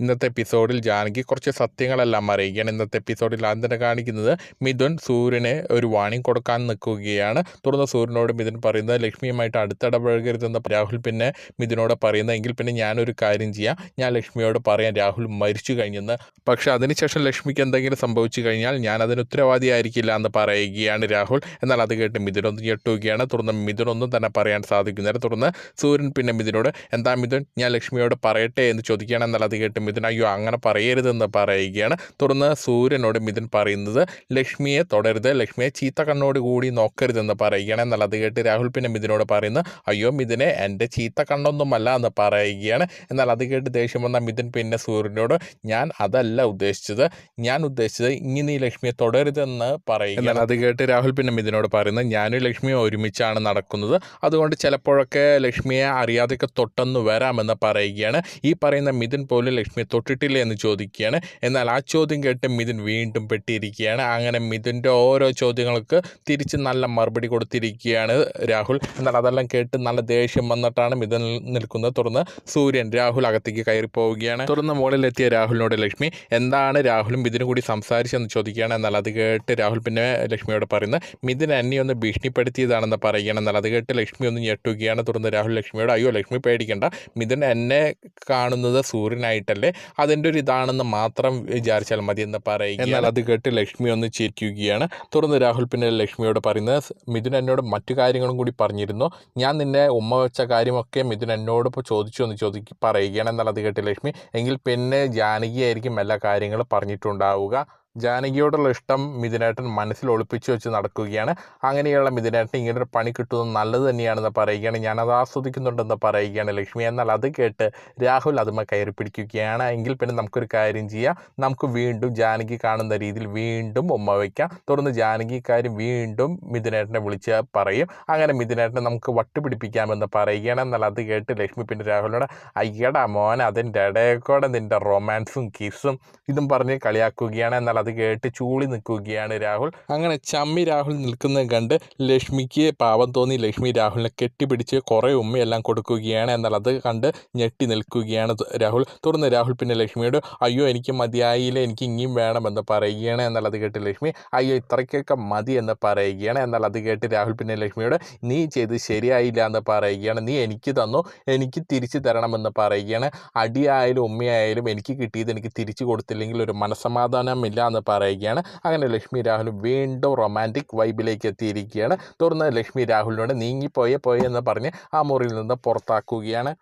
ഇന്നത്തെ എപ്പിസോഡിൽ ജാനകി കുറച്ച് സത്യങ്ങളെല്ലാം അറിയുകയാണ്. ഇന്നത്തെ എപ്പിസോഡിൽ ആദ്യം തന്നെ കാണിക്കുന്നത് മിഥുൻ സൂര്യന് ഒരു വാണിംഗ് കൊടുക്കാൻ നിൽക്കുകയാണ്. തുടർന്ന് സൂര്യനോട് മിഥുൻ പറയുന്നത് ലക്ഷ്മിയുമായിട്ട് അടുത്തിടപഴകരുതെന്ന് രാഹുൽ പിന്നെ മിഥുനോട് പറയുന്നത്. എങ്കിൽ പിന്നെ ഞാനൊരു കാര്യം ചെയ്യാം, ഞാൻ ലക്ഷ്മിയോട് പറയാം രാഹുൽ മരിച്ചു കഴിഞ്ഞെന്ന്. പക്ഷെ അതിനുശേഷം ലക്ഷ്മിക്ക് എന്തെങ്കിലും സംഭവിച്ചു കഴിഞ്ഞാൽ ഞാൻ അതിന് ഉത്തരവാദിയായിരിക്കില്ല എന്ന് പറയുകയാണ് രാഹുൽ. എന്നാൽ അത് കേട്ട് മിഥുനൊന്ന് ഞെട്ടുകയാണ്. തുടർന്ന് മിഥുനൊന്നും തന്നെ പറയാൻ സാധിക്കുന്നില്ല. തുടർന്ന് സൂര്യൻ പിന്നെ മിഥുനോട് എന്താ മിഥുൻ, ഞാൻ ലക്ഷ്മിയോട് പറയട്ടെ എന്ന് ചോദിക്കുകയാണ്. എന്നാൽ അത് കേട്ട് മിഥുൻ അയ്യോ അങ്ങനെ പറയരുതെന്ന് പറയുകയാണ്. തുടർന്ന് സൂര്യനോട് മിഥുൻ പറയുന്നത് ലക്ഷ്മിയെ തൊടരുത്, ലക്ഷ്മിയെ ചീത്ത കണ്ണോട് കൂടി നോക്കരുതെന്ന് പറയുകയാണ്. എന്നാൽ അത് കേട്ട് രാഹുൽ പിന്നെ മിഥുനോട് പറയുന്നത് അയ്യോ മിഥുനെ എൻ്റെ ചീത്ത കണ്ണൊന്നുമല്ല എന്ന് പറയുകയാണ്. എന്നാൽ അത് കേട്ട് ദേഷ്യം വന്ന മിഥുൻ പിന്നെ സൂര്യനോട് ഞാൻ അതല്ല ഉദ്ദേശിച്ചത്, ഞാൻ ഉദ്ദേശിച്ചത് ഇനി നീ ലക്ഷ്മിയെ തൊടരുതെന്ന് പറയുക. എന്നാൽ അത് കേട്ട് രാഹുൽ പിന്നെ മിഥുനോട് പറയുന്നത് ഞാനും ലക്ഷ്മിയും ഒരുമിച്ചാണ് നടക്കുന്നത്, അതുകൊണ്ട് ചിലപ്പോഴൊക്കെ ലക്ഷ്മിയെ അറിയാതെയൊക്കെ തൊട്ടെന്ന് വരാമെന്ന് പറയുകയാണ്. ഈ പറയുന്ന മിഥുൻ പോലും ലക്ഷ്മിയെ തൊട്ടിട്ടില്ല എന്ന് ചോദിക്കുകയാണ്. എന്നാൽ ആ ചോദ്യം കേട്ട് മിഥുൻ വീണ്ടും പെട്ടിരിക്കുകയാണ്. അങ്ങനെ മിഥുൻ്റെ ഓരോ ചോദ്യങ്ങൾക്ക് തിരിച്ച് നല്ല മറുപടി കൊടുത്തിരിക്കുകയാണ് രാഹുൽ. എന്നാൽ അതെല്ലാം കേട്ട് നല്ല ദേഷ്യം വന്നിട്ടാണ് മിഥുൻ നിൽക്കുന്നത്. തുടർന്ന് സൂര്യൻ രാഹുൽ അകത്തേക്ക് കയറി പോവുകയാണ്. തുടർന്ന് മുകളിലെത്തിയ രാഹുലിനോട് ലക്ഷ്മി എന്താണ് രാഹുലും മിഥുനും കൂടി സംസാരിച്ചെന്ന് ചോദിക്കുകയാണ്. എന്നാൽ അത് കേട്ട് രാഹുൽ പിന്നെ ലക്ഷ്മിയോട് പറയുന്നത് മിഥുൻ എന്നെ ഒന്ന് ഭീഷണിപ്പെടുത്തിയതാണെന്ന് പറയുകയാണ്. എന്നാൽ അത് കേട്ട് ലക്ഷ്മി ഒന്ന് ഞെട്ടുകയാണ്. തുടർന്ന് രാഹുൽ ലക്ഷ്മിയോട് അയ്യോ ലക്ഷ്മി പേടിക്കണ്ട, മിഥുൻ എന്നെ കാണുന്നത് സൂര്യനായിട്ടല്ലേ, അതിൻ്റെ ഒരു ഇതാണെന്ന് മാത്രം വിചാരിച്ചാൽ മതി എന്ന് പറയുക. എന്നാൽ അത് കേട്ട് ലക്ഷ്മി ഒന്ന് ചിരിക്കുകയാണ്. തുടർന്ന് രാഹുൽ പിന്നെ ലക്ഷ്മിയോട് പറയുന്നത് മിഥുൻ എന്നോട് മറ്റു കാര്യങ്ങളും കൂടി പറഞ്ഞിരുന്നു, ഞാൻ നിന്നെ ഉമ്മ വെച്ച കാര്യമൊക്കെ മിഥുൻ എന്നോട് ഇപ്പോൾ ചോദിച്ചു എന്ന് പറയുകയാണ്. എന്നാൽ അത് കേട്ട് ലക്ഷ്മി എങ്കിൽ പിന്നെ ജാനകിയായിരിക്കും എല്ലാ കാര്യങ്ങളും പറഞ്ഞിട്ടുണ്ടാവുക, ജാനകിയോടുള്ള ഇഷ്ടം മിഥുനേട്ടൻ മനസ്സിൽ ഒളിപ്പിച്ചു വെച്ച് നടക്കുകയാണ്, അങ്ങനെയുള്ള മിഥുനേട്ടൻ ഇങ്ങനൊരു പണി കിട്ടുന്നത് നല്ലത് തന്നെയാണെന്ന് പറയുകയാണ്, ഞാനത് ആസ്വദിക്കുന്നുണ്ടെന്ന് പറയുകയാണ് ലക്ഷ്മി. എന്നാൽ അത് കേട്ട് രാഹുൽ അതുമ്മ കയറി പിടിക്കുകയാണ്. എങ്കിൽ പിന്നെ നമുക്കൊരു കാര്യം ചെയ്യാം, നമുക്ക് വീണ്ടും ജാനകി കാണുന്ന രീതിയിൽ വീണ്ടും ഉമ്മ വയ്ക്കാം. തുടർന്ന് ജാനകിക്കാരും വീണ്ടും മിഥുനേട്ടനെ വിളിച്ച് പറയും, അങ്ങനെ മിഥുനേട്ടനെ നമുക്ക് വട്ടുപിടിപ്പിക്കാമെന്ന് പറയുകയാണ്. എന്നാൽ അത് കേട്ട് ലക്ഷ്മി പിന്നെ രാഹുലിനോട് അയ്യടാ മോൻ അതിൻ്റെ ഇടയക്കൂടെ നിൻ്റെ റൊമാൻസും കിസ്സും ഇതും പറഞ്ഞ് കളിയാക്കുകയാണ്. എന്നാൽ അത് കേട്ട് ചൂളി നിൽക്കുകയാണ് രാഹുൽ. അങ്ങനെ ചമ്മി രാഹുൽ നിൽക്കുന്നത് കണ്ട് ലക്ഷ്മിക്ക് പാവം തോന്നി. ലക്ഷ്മി രാഹുലിനെ കെട്ടിപ്പിടിച്ച് കുറേ ഉമ്മയെല്ലാം കൊടുക്കുകയാണ്. എന്നാൽ അത് കണ്ട് ഞെട്ടി നിൽക്കുകയാണ് രാഹുൽ. തുടർന്ന് രാഹുൽ പിന്നെ ലക്ഷ്മിയോട് അയ്യോ എനിക്ക് മതിയായില്ല, എനിക്ക് ഇനിയും വേണമെന്ന് പറയുകയാണ്. എന്നാൽ അത് കേട്ട് ലക്ഷ്മി അയ്യോ ഇത്രയ്ക്കൊക്കെ മതി എന്ന് പറയുകയാണ്. എന്നാൽ അത് കേട്ട് രാഹുൽ പിന്നെ ലക്ഷ്മിയോട് നീ ചെയ്ത് ശരിയായില്ല എന്ന് പറയുകയാണ്, നീ എനിക്ക് തന്നു, എനിക്ക് തിരിച്ചു തരണമെന്ന് പറയുകയാണ്, അടിയായാലും ഉമ്മയായാലും എനിക്ക് കിട്ടിയത് എനിക്ക് തിരിച്ചു കൊടുത്തില്ലെങ്കിൽ ഒരു മനസ്സമാധാനമില്ല എന്ന് പറയുകയാണ്. അങ്ങനെ ലക്ഷ്മി രാഹുൽ വീണ്ടും റൊമാൻറ്റിക് വൈബിലേക്ക് എത്തിയിരിക്കുകയാണ്. തുടർന്ന് ലക്ഷ്മി രാഹുലിനോട് നീങ്ങിപ്പോയേ എന്ന് പറഞ്ഞ് ആ മുറിയിൽ നിന്ന് പുറത്താക്കുകയാണ്.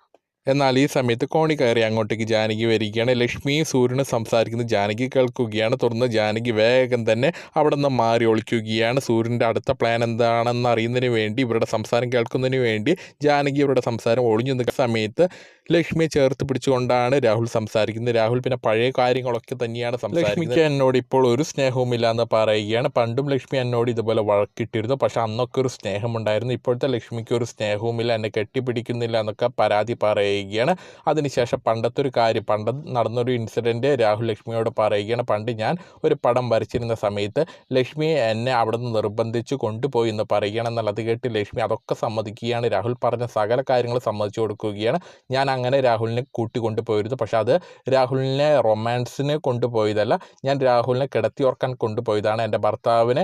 എന്നാൽ ഈ സമയത്ത് കോണി കയറി അങ്ങോട്ടേക്ക് ജാനകി വരികയാണ്. ലക്ഷ്മിയും സൂര്യനും സംസാരിക്കുന്നത് ജാനകി കേൾക്കുകയാണ്. തുടർന്ന് ജാനകി വേഗം തന്നെ അവിടെ നിന്ന് മാറി ഒളിക്കുകയാണ്. സൂര്യൻ്റെ അടുത്ത പ്ലാൻ എന്താണെന്ന് അറിയുന്നതിന് വേണ്ടി, ഇവരുടെ സംസാരം കേൾക്കുന്നതിന് വേണ്ടി ജാനകി ഇവരുടെ സംസാരം ഒളിഞ്ഞു നിൽക്കുന്ന സമയത്ത് ലക്ഷ്മിയെ ചേർത്ത് പിടിച്ചുകൊണ്ടാണ് രാഹുൽ സംസാരിക്കുന്നത്. രാഹുൽ പിന്നെ പഴയ കാര്യങ്ങളൊക്കെ തന്നെയാണ് സംസാരിക്കുന്നത്. ലക്ഷ്മിക്ക് എന്നോട് ഇപ്പോൾ ഒരു സ്നേഹവുമില്ല എന്ന് പറയുകയാണ്. പണ്ടും ലക്ഷ്മി എന്നോട് ഇതുപോലെ വഴക്കിട്ടിരുന്നു, പക്ഷെ അന്നൊക്കെ ഒരു സ്നേഹമുണ്ടായിരുന്നു, ഇപ്പോഴത്തെ ലക്ഷ്മിക്ക് ഒരു സ്നേഹവുമില്ല, എന്നെ കെട്ടിപ്പിടിക്കുന്നില്ല എന്നൊക്കെ പരാതി പറയുകയാണ്. അതിനുശേഷം പണ്ടത്തെ ഒരു കാര്യം, പണ്ട് നടന്നൊരു ഇൻസിഡൻറ്റ് രാഹുൽ ലക്ഷ്മിയോട് പറയുകയാണ്. പണ്ട് ഞാൻ ഒരു പടം വരച്ചിരുന്ന സമയത്ത് ലക്ഷ്മിയെ എന്നെ അവിടെ നിന്ന് നിർബന്ധിച്ച് കൊണ്ടുപോയി എന്ന് പറയുകയാണ്. എന്നാൽ അത് കേട്ട് ലക്ഷ്മി അതൊക്കെ സമ്മതിക്കുകയാണ്. രാഹുൽ പറഞ്ഞ സകല കാര്യങ്ങൾ സമ്മതിച്ചു കൊടുക്കുകയാണ്. ഞാൻ അങ്ങനെ രാഹുലിനെ കൂട്ടിക്കൊണ്ടുപോയിരുന്നു, പക്ഷെ അത് രാഹുലിനെ റൊമാൻസിന് കൊണ്ടുപോയതല്ല, ഞാൻ രാഹുലിനെ കിടത്തി ഓർക്കാൻ കൊണ്ടുപോയതാണ്, എൻ്റെ ഭർത്താവിനെ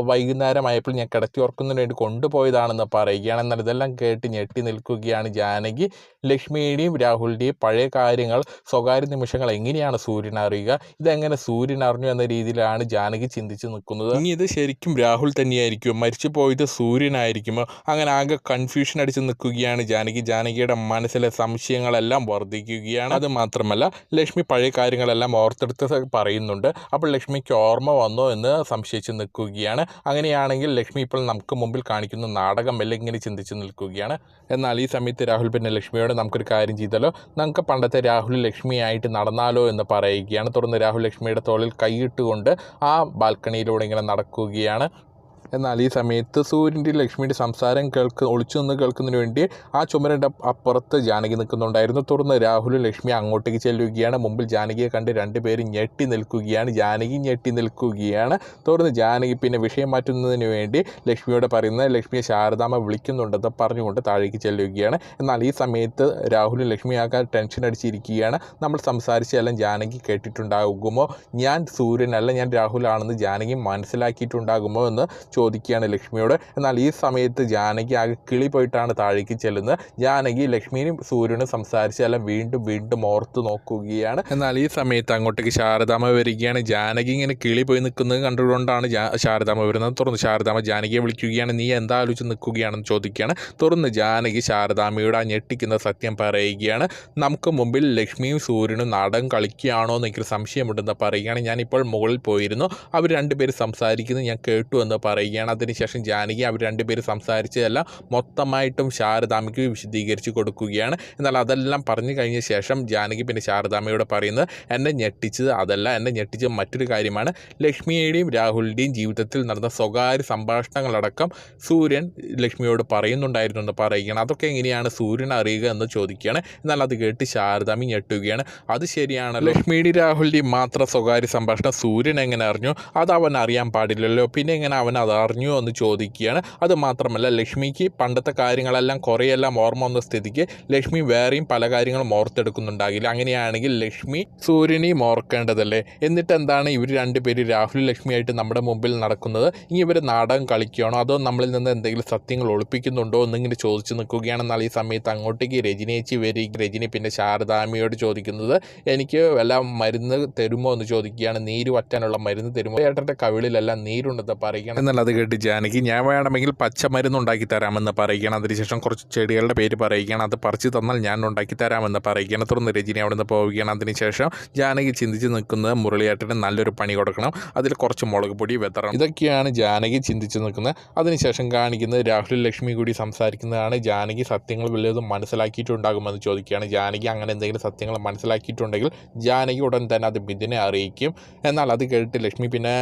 വൈകുന്നേരമായപ്പോൾ ഞാൻ കിടത്തി ഓർക്കുന്നതിന് വേണ്ടി കൊണ്ടുപോയതാണെന്ന് പറയുകയാണ്. എന്നാൽ ഇതെല്ലാം കേട്ട് ഞെട്ടി നിൽക്കുകയാണ് ജാനകി. ലക്ഷ്മിയുടെയും രാഹുലിൻ്റെയും പഴയ കാര്യങ്ങൾ, സ്വകാര്യ നിമിഷങ്ങൾ എങ്ങനെയാണ് സൂര്യൻ അറിയുക, ഇതെങ്ങനെ സൂര്യൻ അറിഞ്ഞു എന്ന രീതിയിലാണ് ജാനകി ചിന്തിച്ച് നിൽക്കുന്നത്. ഇനി ഇത് ശരിക്കും രാഹുൽ തന്നെയായിരിക്കുമോ, മരിച്ചു പോയത് സൂര്യനായിരിക്കുമോ, അങ്ങനെ ആകെ കൺഫ്യൂഷൻ അടിച്ച് നിൽക്കുകയാണ് ജാനകി. ജാനകിയുടെ മനസ്സിലെ സംശയങ്ങളെല്ലാം വർദ്ധിക്കുകയാണ്. അത് മാത്രമല്ല ലക്ഷ്മി പഴയ കാര്യങ്ങളെല്ലാം ഓർത്തെടുത്ത് പറയുന്നുണ്ട്. അപ്പോൾ ലക്ഷ്മിക്ക് ഓർമ്മ വന്നോ എന്ന് സംശയിച്ച് നിൽക്കുകയാണ്. അങ്ങനെയാണെങ്കിൽ ലക്ഷ്മി ഇപ്പോൾ നമുക്ക് മുമ്പിൽ കാണിക്കുന്ന നാടകമല്ല ഇങ്ങനെ ചിന്തിച്ച് നിൽക്കുകയാണ്. എന്നാൽ ഈ സമയത്ത് രാഹുൽ പിന്നെ ലക്ഷ്മിയോട് നമുക്കൊരു കാര്യം ചെയ്താലോ, നമുക്ക് പണ്ടത്തെ രാഹുൽ ലക്ഷ്മിയായിട്ട് നടന്നാലോ എന്ന് പറയുകയാണ്. തുടർന്ന് രാഹുൽ ലക്ഷ്മിയുടെ തോളിൽ കൈയിട്ടുകൊണ്ട് ആ ബാൽക്കണിയിലൂടെ ഇങ്ങനെ നടക്കുകയാണ്. എന്നാൽ ഈ സമയത്ത് സൂര്യൻ്റെ ലക്ഷ്മിയുടെ സംസാരം ഒളിച്ചു നിന്ന് കേൾക്കുന്നതിന് വേണ്ടി ആ ചുമരിൻ്റെ അപ്പുറത്ത് ജാനകി നിൽക്കുന്നുണ്ടായിരുന്നു. തുടർന്ന് രാഹുലും ലക്ഷ്മി അങ്ങോട്ടേക്ക് ചെല്ലുകയാണ്. മുമ്പിൽ ജാനകിയെ കണ്ട് രണ്ടുപേരും ഞെട്ടി നിൽക്കുകയാണ്. ജാനകി ഞെട്ടി നിൽക്കുകയാണ്. തുടർന്ന് ജാനകി പിന്നെ വിഷയം മാറ്റുന്നതിന് വേണ്ടി ലക്ഷ്മിയോട് പറയുന്നത് ലക്ഷ്മിയെ ശാരദാമ്മ വിളിക്കുന്നുണ്ടെന്ന് പറഞ്ഞുകൊണ്ട് താഴേക്ക് ചെല്ലുകയാണ്. എന്നാൽ ഈ സമയത്ത് രാഹുലും ലക്ഷ്മിയാക്കാൻ ടെൻഷൻ അടിച്ചിരിക്കുകയാണ്. നമ്മൾ സംസാരിച്ചെല്ലാം ജാനകി കേട്ടിട്ടുണ്ടാകുമോ, ഞാൻ സൂര്യനല്ല ഞാൻ രാഹുലാണെന്ന് ജാനകി മനസ്സിലാക്കിയിട്ടുണ്ടാകുമോ എന്ന് ചോദിക്കുകയാണ് ലക്ഷ്മിയോട്. എന്നാൽ ഈ സമയത്ത് ജാനകി ആകെ കിളി പോയിട്ടാണ് താഴേക്ക് ചെല്ലുന്നത്. ജാനകി ലക്ഷ്മിയും സൂര്യനും സംസാരിച്ചെല്ലാം വീണ്ടും വീണ്ടും ഓർത്ത് നോക്കുകയാണ്. എന്നാൽ ഈ സമയത്ത് അങ്ങോട്ടേക്ക് ശാരദാമ്മ വരികയാണ്. ജാനകി ഇങ്ങനെ കിളി പോയി നിൽക്കുന്നത് കണ്ടുകൊണ്ടാണ് ശാരദാമ്മ വരുന്നത്. തുറന്ന് ശാരദാമ്മ ജാനകിയെ വിളിക്കുകയാണ്. നീ എന്താ ആലോചിച്ച് നിൽക്കുകയാണെന്ന് ചോദിക്കുകയാണ്. തുറന്ന് ജാനകി ശാരദാമ്മയോട് ആ ഞെട്ടിക്കുന്ന സത്യം പറയുകയാണ്. നമുക്ക് മുമ്പിൽ ലക്ഷ്മിയും സൂര്യനും നാടകം കളിക്കുകയാണോ എന്ന് എനിക്കൊരു സംശയമുണ്ടെന്ന് പറയുകയാണ്. ഞാനിപ്പോൾ മുകളിൽ പോയിരുന്നു, അവർ രണ്ടുപേരും സംസാരിക്കുന്നത് ഞാൻ കേട്ടു എന്ന് പറയുകയാണ്. അതിനുശേഷം ജാനകി അവർ രണ്ടുപേരും സംസാരിച്ചതെല്ലാം മൊത്തമായിട്ടും ശാരദാമ്മയ്ക്ക് വിശദീകരിച്ച് കൊടുക്കുകയാണ്. എന്നാൽ അതെല്ലാം പറഞ്ഞു കഴിഞ്ഞ ശേഷം ജാനകി പിന്നെ ശാരദാമ്മയോട് പറയുന്നത് എന്നെ ഞെട്ടിച്ചത് അതല്ല, എന്നെ ഞെട്ടിച്ചത് മറ്റൊരു കാര്യമാണ്. ലക്ഷ്മിയുടെയും രാഹുലിൻ്റെയും ജീവിതത്തിൽ നടന്ന സ്വകാര്യ സംഭാഷണങ്ങളടക്കം സൂര്യൻ ലക്ഷ്മിയോട് പറയുന്നുണ്ടായിരുന്നു എന്ന് പറയുകയാണ്. അതൊക്കെ എങ്ങനെയാണ് സൂര്യൻ അറിയുക എന്ന് ചോദിക്കുകയാണ്. എന്നാൽ അത് കേട്ട് ശാരദാമ്മ ഞെട്ടുകയാണ്. അത് ശരിയാണ്, ലക്ഷ്മിയുടെയും രാഹുലിൻ്റെയും മാത്രം സ്വകാര്യ സംഭാഷണം സൂര്യൻ എങ്ങനെ അറിഞ്ഞു, അത് അവൻ അറിയാൻ പാടില്ലല്ലോ, പിന്നെ എങ്ങനെ അവൻ അത് അറിഞ്ഞു എന്ന് ചോദിക്കുകയാണ്. അത് മാത്രമല്ല ലക്ഷ്മിക്ക് പണ്ടത്തെ കാര്യങ്ങളെല്ലാം കുറേയെല്ലാം ഓർമ്മ വന്ന സ്ഥിതിക്ക് ലക്ഷ്മി വേറെയും പല കാര്യങ്ങളും ഓർത്തെടുക്കുന്നുണ്ടാകില്ല. അങ്ങനെയാണെങ്കിൽ ലക്ഷ്മി സൂര്യനെയും ഓർക്കേണ്ടതല്ലേ? എന്നിട്ട് എന്താണ് ഇവർ രണ്ടുപേരും രാഹുൽ ലക്ഷ്മിയായിട്ട് നമ്മുടെ മുമ്പിൽ നടക്കുന്നത്? ഇനി ഇവർ നാടകം കളിക്കുകയാണോ അതോ നമ്മളിൽ നിന്ന് എന്തെങ്കിലും സത്യങ്ങൾ ഒളിപ്പിക്കുന്നുണ്ടോ എന്നിങ്ങനെ ചോദിച്ചു നിൽക്കുകയാണെന്നാൽ ഈ സമയത്ത് അങ്ങോട്ടേക്ക് രജനിയേച്ചി വരിക. രജനി പിന്നെ ശാരദാമ്മയോട് ചോദിക്കുന്നത് എനിക്ക് വല്ല മരുന്ന് തരുമോ എന്ന് ചോദിക്കുകയാണ്. നീര് വറ്റാനുള്ള മരുന്ന് തരുമോ? ഏട്ടൻ്റെ കവിളിലെല്ലാം നീരുണ്ടെന്ന് പറയുകയാണ്. എന്നാൽ അത് കേട്ട് ജാനകി ഞാൻ വേണമെങ്കിൽ പച്ചമരുന്ന് ഉണ്ടാക്കി തരാമെന്ന് പറയുകയാണ്. അതിനുശേഷം കുറച്ച് ചെടികളുടെ പേര് പറയുകയാണ്. അത് പറിച്ച് തന്നാൽ ഞാൻ ഉണ്ടാക്കി തരാമെന്ന് പറയുകയാണ്. തുടർന്ന് രജനി അവിടെ നിന്ന് പോവുകയാണ്. അതിനുശേഷം ജാനകി ചിന്തിച്ച് നിൽക്കുന്നത് മുരളിയേട്ടന് നല്ലൊരു പണി കൊടുക്കണം, അതിൽ കുറച്ച് മുളക് പൊടി വെത്തണം. ഇതൊക്കെയാണ് ജാനകി ചിന്തിച്ച് നിൽക്കുന്നത്. അതിനുശേഷം കാണിക്കുന്നത് രാഹുൽ ലക്ഷ്മി കൂടി സംസാരിക്കുന്നതാണ്. ജാനകി സത്യങ്ങൾ വല്ലതും മനസ്സിലാക്കിയിട്ടുണ്ടാകുമെന്ന് ചോദിക്കുകയാണ്. ജാനകി അങ്ങനെ എന്തെങ്കിലും സത്യങ്ങൾ മനസ്സിലാക്കിയിട്ടുണ്ടെങ്കിൽ ജാനകി ഉടൻ തന്നെ അത് മിഥുനെ അറിയിക്കും. എന്നാൽ അത് കേട്ട് ലക്ഷ്മി പിന്നെ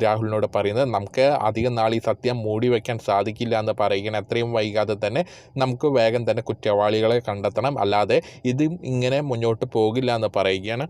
രാഹുലിനോട് പറയുന്നത് നമുക്ക് അധികം നാൾ ഈ സത്യം മൂടി വയ്ക്കാൻ സാധിക്കില്ല എന്ന് പറയുകയാണ്. എത്രയും വൈകാതെ തന്നെ നമുക്ക് വേഗം തന്നെ കുറ്റവാളികളെ കണ്ടെത്തണം, അല്ലാതെ ഇത് ഇങ്ങനെ മുന്നോട്ട് പോകില്ല എന്ന് പറയുകയാണ്.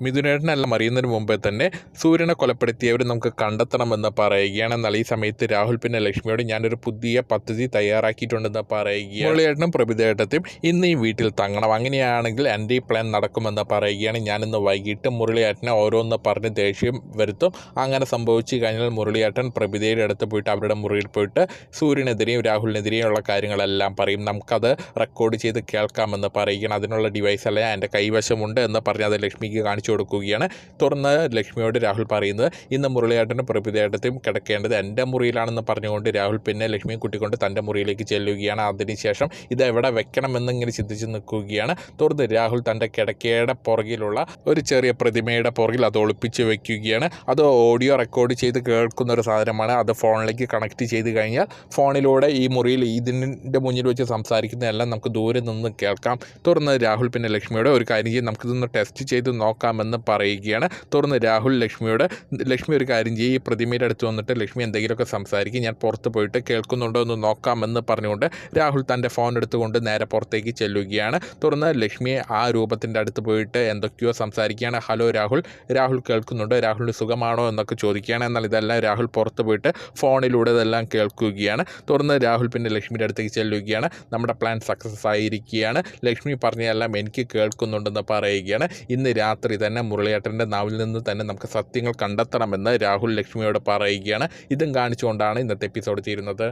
മിഥുനേട്ടനെല്ലാം അറിയുന്നതിന് മുമ്പേ തന്നെ സൂര്യനെ കൊലപ്പെടുത്തിയവർ നമുക്ക് കണ്ടെത്തണമെന്ന് പറയുകയാണ്. എന്നാൽ ഈ സമയത്ത് രാഹുൽ പിന്നെ ലക്ഷ്മിയോട് ഞാനൊരു പുതിയ പദ്ധതി തയ്യാറാക്കിയിട്ടുണ്ടെന്ന് പറയുകയാണ്. മുരളിയേട്ടനും പ്രഭിതേട്ടത്തെയും ഇന്ന് ഈ വീട്ടിൽ തങ്ങണം, അങ്ങനെയാണെങ്കിൽ എൻ്റെ ഈ പ്ലാൻ നടക്കുമെന്ന് പറയുകയാണ്. ഞാനിന്ന് വൈകിട്ട് മുരളിയേട്ടനെ ഓരോന്ന് പറഞ്ഞ് ദേഷ്യം വരുത്തും. അങ്ങനെ സംഭവിച്ചു കഴിഞ്ഞാൽ മുരളിയേട്ടൻ പ്രഭിതയുടെ അടുത്ത് പോയിട്ട് അവരുടെ മുറിയിൽ പോയിട്ട് സൂര്യനെതിരെയും രാഹുലിനെതിരെയും ഉള്ള കാര്യങ്ങളെല്ലാം പറയും. നമുക്കത് റെക്കോർഡ് ചെയ്ത് കേൾക്കാമെന്ന് പറയുകയാണ്. അതിനുള്ള ഡിവൈസ് എല്ലാം എൻ്റെ കൈവശമുണ്ട് എന്ന് പറഞ്ഞ് അത് ലക്ഷ്മിക്ക് കാണിച്ചു കൊടുക്കുകയാണ്. തുടർന്ന് ലക്ഷ്മിയോട് രാഹുൽ പറയുന്നത് ഇന്ന് മുരളിയേട്ടനും പ്രഭിതേട്ടത്തെയും കിടക്കേണ്ടത് എൻ്റെ മുറിയിലാണെന്ന് പറഞ്ഞുകൊണ്ട് രാഹുൽ പിന്നെ ലക്ഷ്മിയെ കൂട്ടിക്കൊണ്ട് തൻ്റെ മുറിയിലേക്ക് ചെല്ലുകയാണ്. അതിനുശേഷം ഇത് എവിടെ വെക്കണമെന്നിങ്ങനെ ചിന്തിച്ച് നിൽക്കുകയാണ്. തുടർന്ന് രാഹുൽ തൻ്റെ കിടക്കയുടെ പുറകിലുള്ള ഒരു ചെറിയ പ്രതിമയുടെ പുറകിൽ അത് ഒളിപ്പിച്ച് വെക്കുകയാണ്. അത് ഓഡിയോ റെക്കോർഡ് ചെയ്ത് കേൾക്കുന്ന ഒരു സാധനമാണ്. അത് ഫോണിലേക്ക് കണക്ട് ചെയ്ത് കഴിഞ്ഞാൽ ഫോണിലൂടെ ഈ മുറിയിൽ ഇതിൻ്റെ മുന്നിൽ വെച്ച് സംസാരിക്കുന്നതെല്ലാം നമുക്ക് ദൂരെ നിന്ന് കേൾക്കാം. തുടർന്ന് രാഹുൽ പിന്നെ ലക്ഷ്മിയോട് ഒരു കാര്യം ചെയ്യും, നമുക്കിതൊന്ന് ടെസ്റ്റ് ചെയ്ത് നോക്കാമെന്ന് പറയുകയാണ്. തുടർന്ന് രാഹുൽ ലക്ഷ്മിയോട് ലക്ഷ്മി ഒരു കാര്യം ചെയ്യും, ഈ പ്രതിമയുടെ അടുത്ത് വന്നിട്ട് ലക്ഷ്മി എന്തെങ്കിലുമൊക്കെ സംസാരിക്കും, ഞാൻ പുറത്ത് പോയിട്ട് കേൾക്കുന്നുണ്ടോ എന്ന് നോക്കാമെന്ന് പറഞ്ഞുകൊണ്ട് രാഹുൽ തൻ്റെ ഫോൺ എടുത്തുകൊണ്ട് നേരെ പുറത്തേക്ക് ചെല്ലുകയാണ്. തുടർന്ന് ലക്ഷ്മിയെ ആ രൂപത്തിൻ്റെ അടുത്ത് പോയിട്ട് എന്തൊക്കെയോ സംസാരിക്കുകയാണ്. ഹലോ രാഹുൽ, രാഹുൽ കേൾക്കുന്നുണ്ടോ, രാഹുലിന് സുഖമാണോ എന്നൊക്കെ ചോദിക്കുകയാണ്. എന്നാൽ ഇതെല്ലാം രാഹുൽ പുറത്ത് പോയിട്ട് ഫോണിലൂടെ ഇതെല്ലാം കേൾക്കുകയാണ്. തുടർന്ന് രാഹുൽ പിന്നെ ലക്ഷ്മിയുടെ അടുത്തേക്ക് ചെല്ലുകയാണ്. നമ്മുടെ പ്ലാൻ സക്സസ് ആയിരിക്കുകയാണ്, ലക്ഷ്മി പറഞ്ഞതെല്ലാം എനിക്ക് കേൾക്കുന്നുണ്ടെന്ന് പറയുകയാണ്. ഇന്ന് രാത്രി തന്നെ മുരളിയേട്ടൻ്റെ നാവിൽ നിന്ന് തന്നെ നമുക്ക് സത്യങ്ങൾ കണ്ടെത്തണമെന്ന് രാഹുൽ ലക്ഷ്മിയോട് പറയുകയാണ്. ഇതും കാണിച്ചുകൊണ്ടാണ് ഇന്നത്തെ എപ്പിസോഡ് തീരുന്നത്.